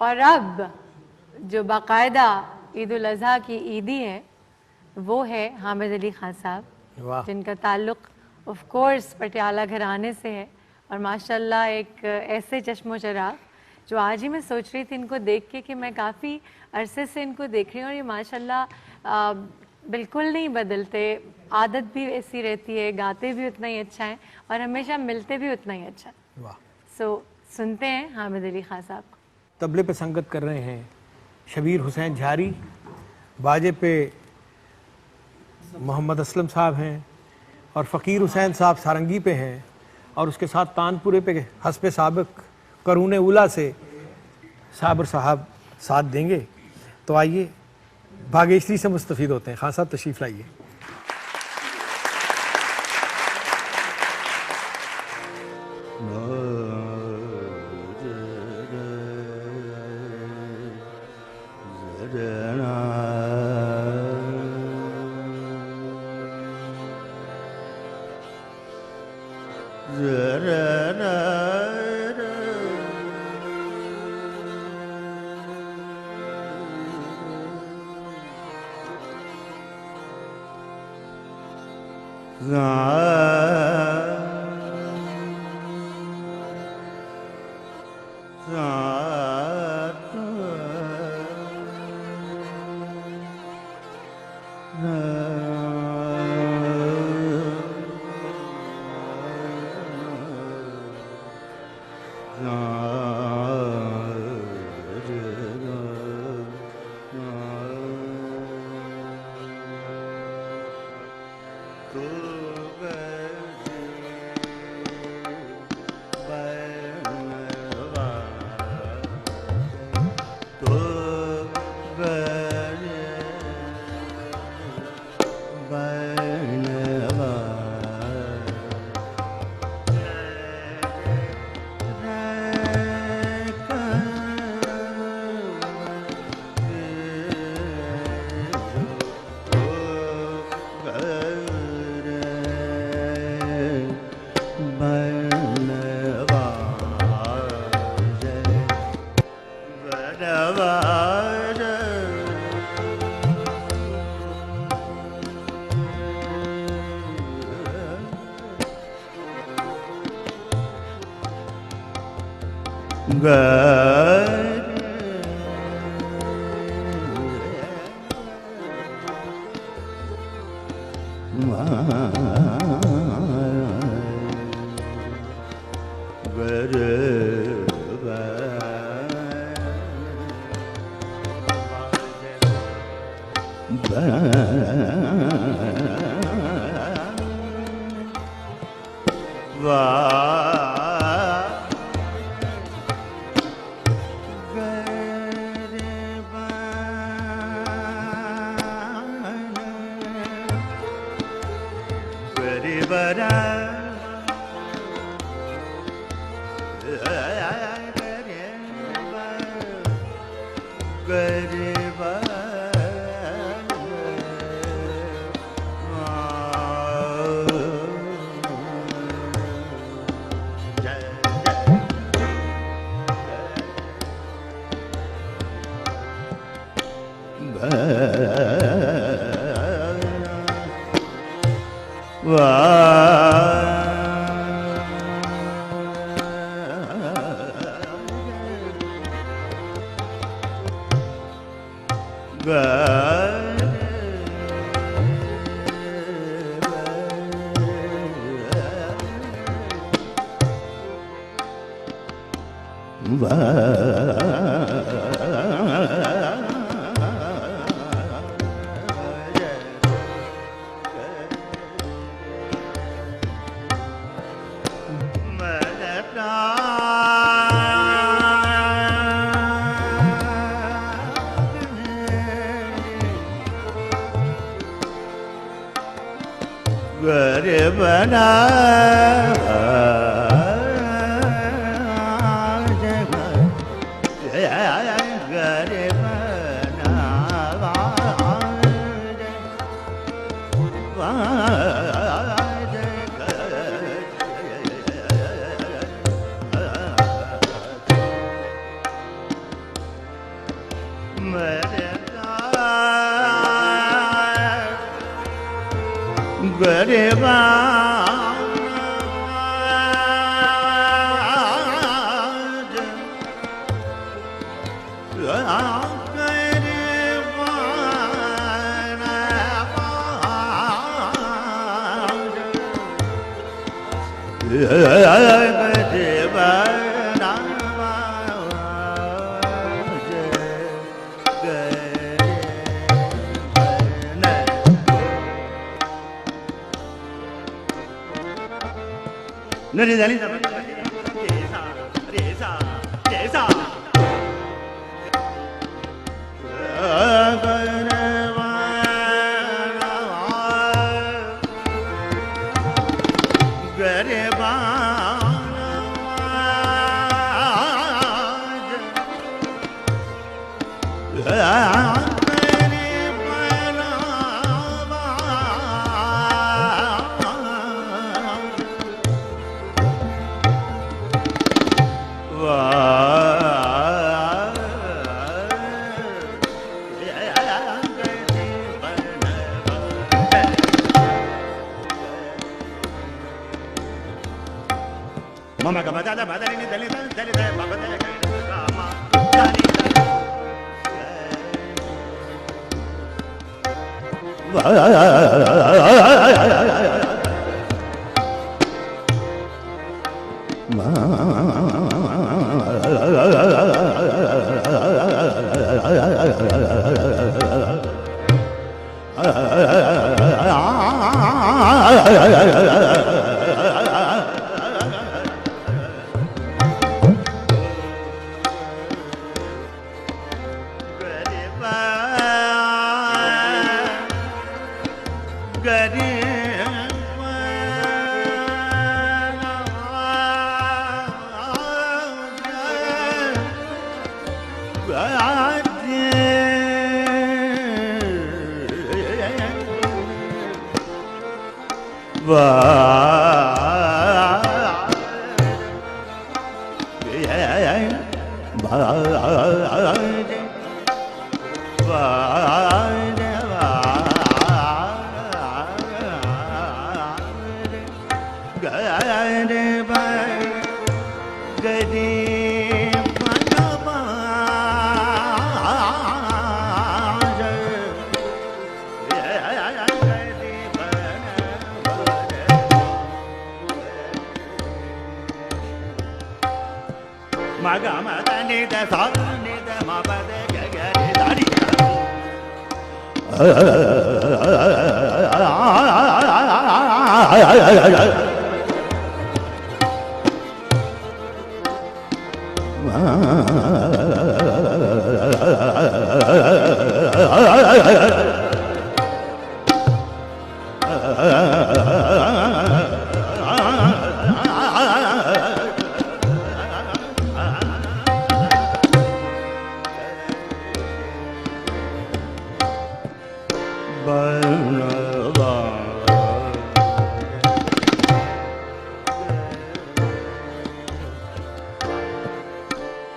और अब जो बाकायदा ईद उल अज़हा की ईदी है वो है हामिद अली खान साहब, जिनका ताल्लुक़ ऑफ कोर्स पटियाला घराने से है और माशाल्लाह एक ऐसे चश्मो चराग जो आज ही मैं सोच रही थी इनको देख के कि मैं काफ़ी अरसे से इनको देख रही हूँ और ये माशाल्लाह बिल्कुल नहीं बदलते, आदत भी ऐसी रहती है, गाते भी उतना ही अच्छा है और हमेशा मिलते भी उतना ही अच्छा। सो सुनते हैं हामिद अली खान साहब को। तबले पे संगत कर रहे हैं शबीर हुसैन झारी, बाजे पे मोहम्मद असलम साहब हैं और फ़कीर हुसैन साहब सारंगी पे हैं और उसके साथ तानपुरे पे हस्ब साबिक करून उला से साबर साहब साथ देंगे। तो आइए भाग्यश्री से मुस्तफ़ीद होते हैं। खान साहब तशरीफ़ लाइए।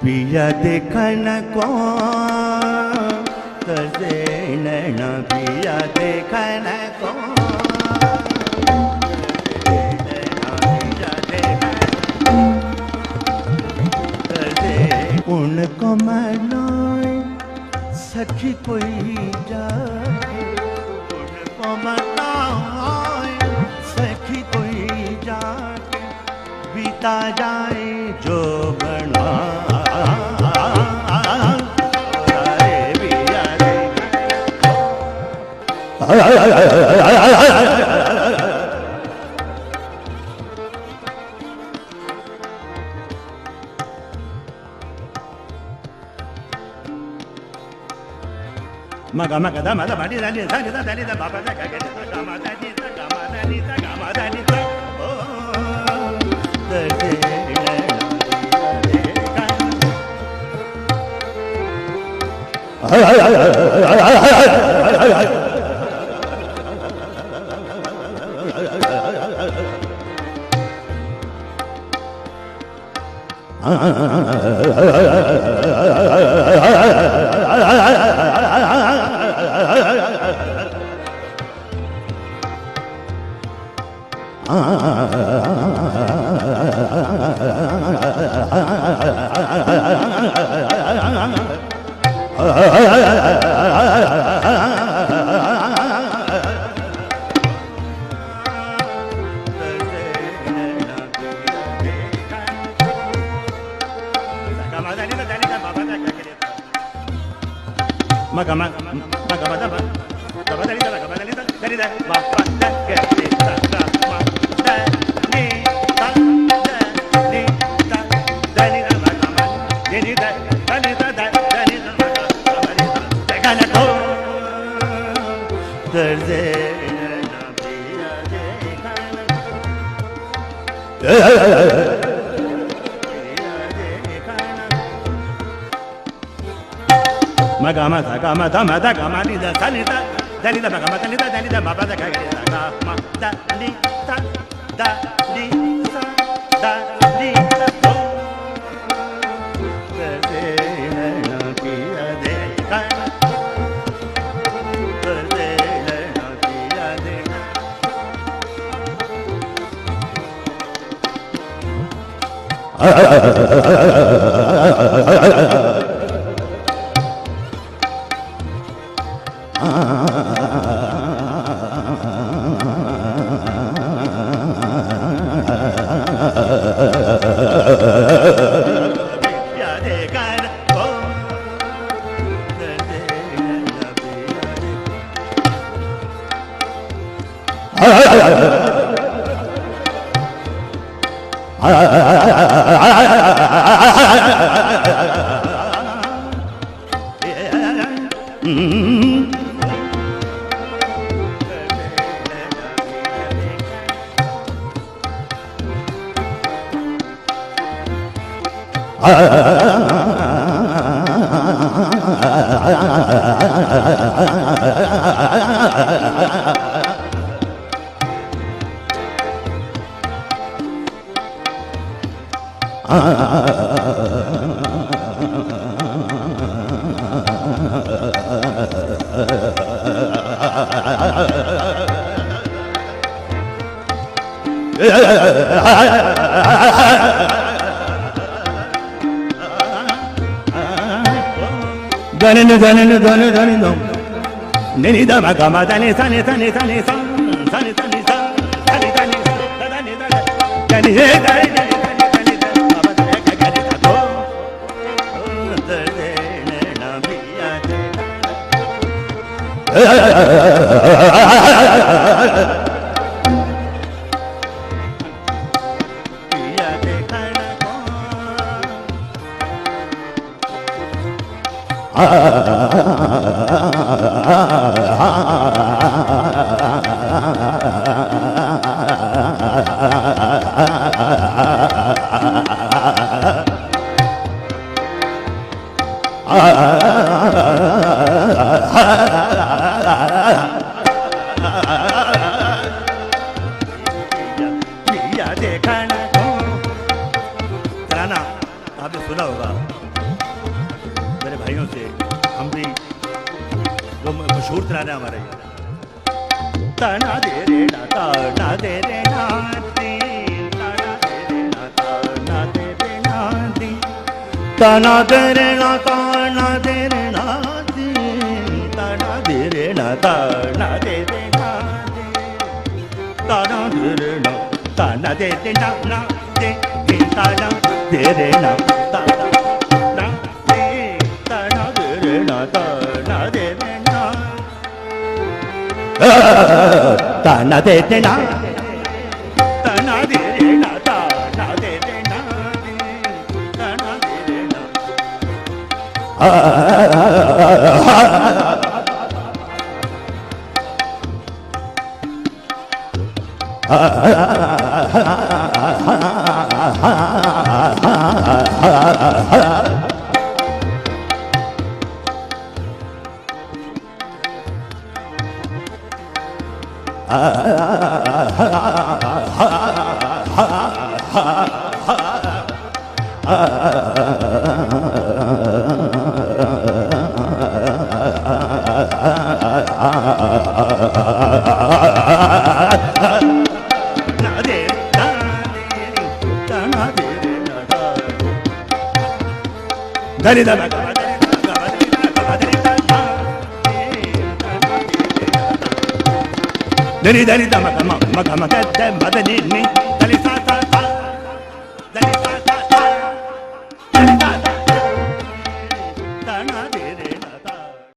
पिया देखन को तसे नैन पिया देखन को उनको मानो सखी कोई जाए उनको मानो सखी कोई जाए बीता जाए जो बना maga maga da ma da ba di da ni sa ni da ni da ba ba da ga ga da ga ma da ni da ga ma da ni da ga ma da ni da oh da de దని the దని దని the మ మ మ మ the మ the ని ని